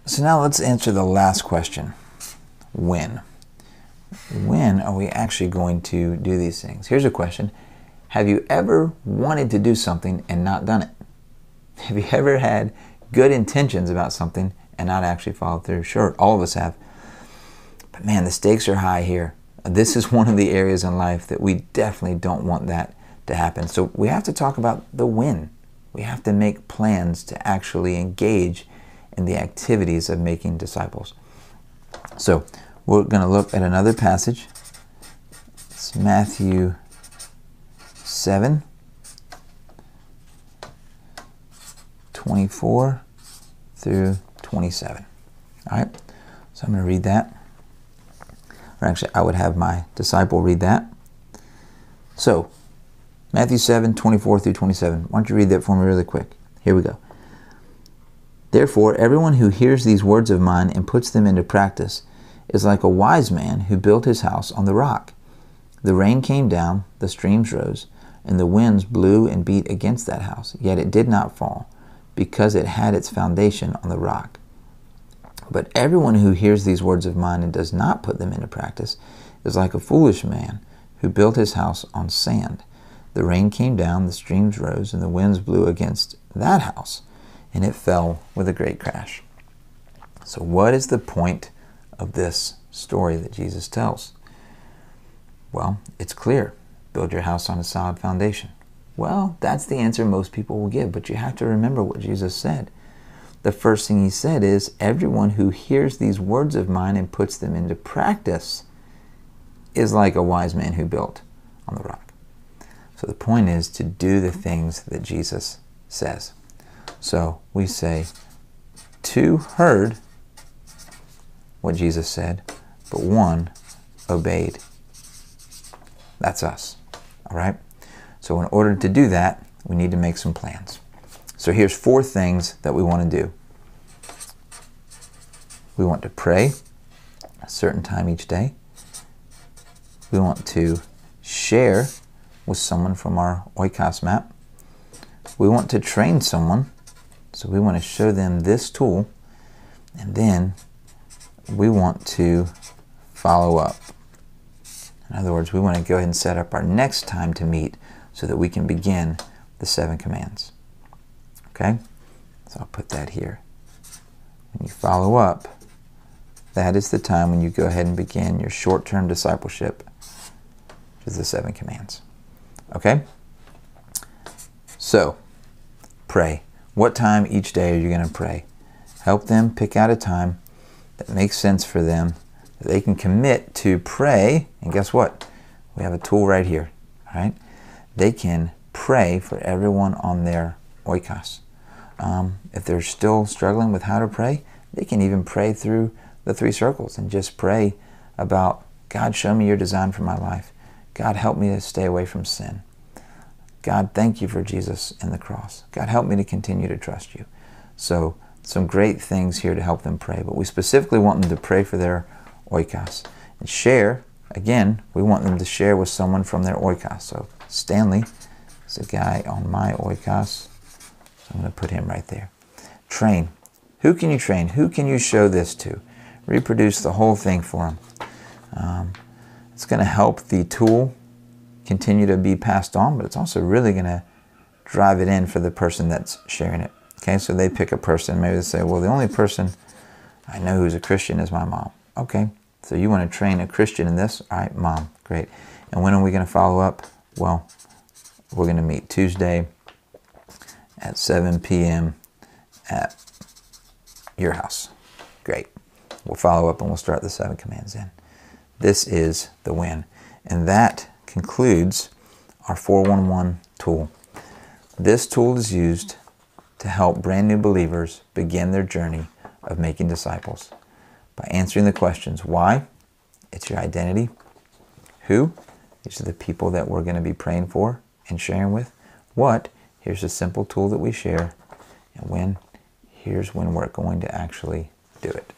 So now let's answer the last question. When? When are we actually going to do these things? Here's a question. Have you ever wanted to do something and not done it? Have you ever had good intentions about something and not actually followed through? Sure, all of us have. But man, the stakes are high here. This is one of the areas in life that we definitely don't want that to happen. So we have to talk about the when. We have to make plans to actually engage in the activities of making disciples. So we're going to look at another passage. It's Matthew 7, 24 through 27. All right, so I'm going to read that. Or actually, I would have my disciple read that. So, Matthew 7, 24 through 27. Why don't you read that for me really quick? Here we go. Therefore, everyone who hears these words of mine and puts them into practice is like a wise man who built his house on the rock. The rain came down, the streams rose, and the winds blew and beat against that house, yet it did not fall, because it had its foundation on the rock. But everyone who hears these words of mine and does not put them into practice is like a foolish man who built his house on sand. The rain came down, the streams rose, and the winds blew against that house, and it fell with a great crash. So what is the point of this story that Jesus tells? Well, it's clear. Build your house on a solid foundation. Well, that's the answer most people will give, but you have to remember what Jesus said. The first thing he said is, everyone who hears these words of mine and puts them into practice is like a wise man who built on the rock. So the point is to do the things that Jesus says. So we say, 2 heard what Jesus said, but 1 obeyed. That's us. All right? So in order to do that, we need to make some plans. So here's 4 things that we want to do. We want to pray a certain time each day. We want to share with someone from our oikos map. We want to train someone. So we want to show them this tool. And then we want to follow up. In other words, we want to go ahead and set up our next time to meet so that we can begin the 7 commands. Okay? So I'll put that here. When you follow up, that is the time when you go ahead and begin your short-term discipleship, which is the 7 commands. Okay? So, pray. What time each day are you going to pray? Help them pick out a time that makes sense for them, that they can commit to pray. And guess what? We have a tool right here. All right? They can pray for everyone on their oikos. If they're still struggling with how to pray, they can even pray through the 3 circles and just pray about, God, show me your design for my life. God, help me to stay away from sin. God, thank you for Jesus and the cross. God, help me to continue to trust you. So some great things here to help them pray. But we specifically want them to pray for their oikos. And share, again, we want them to share with someone from their oikos. So Stanley is a guy on my oikos. So I'm going to put him right there. Train. Who can you train? Who can you show this to? Reproduce the whole thing for them. It's going to help the tool continue to be passed on, but it's also really going to drive it in for the person that's sharing it. Okay, so they pick a person. Maybe they say, well, the only person I know who's a Christian is my mom. Okay, so you want to train a Christian in this? All right, mom, great. And when are we going to follow up? Well, we're going to meet Tuesday at 7 p.m. at your house. Great. We'll follow up and we'll start the 7 commands in. This is the win. And that concludes our 411 tool. This tool is used to help brand new believers begin their journey of making disciples by answering the questions. Why? It's your identity. Who? These are the people that we're going to be praying for and sharing with. What? Here's a simple tool that we share. And when? Here's when we're going to actually do it.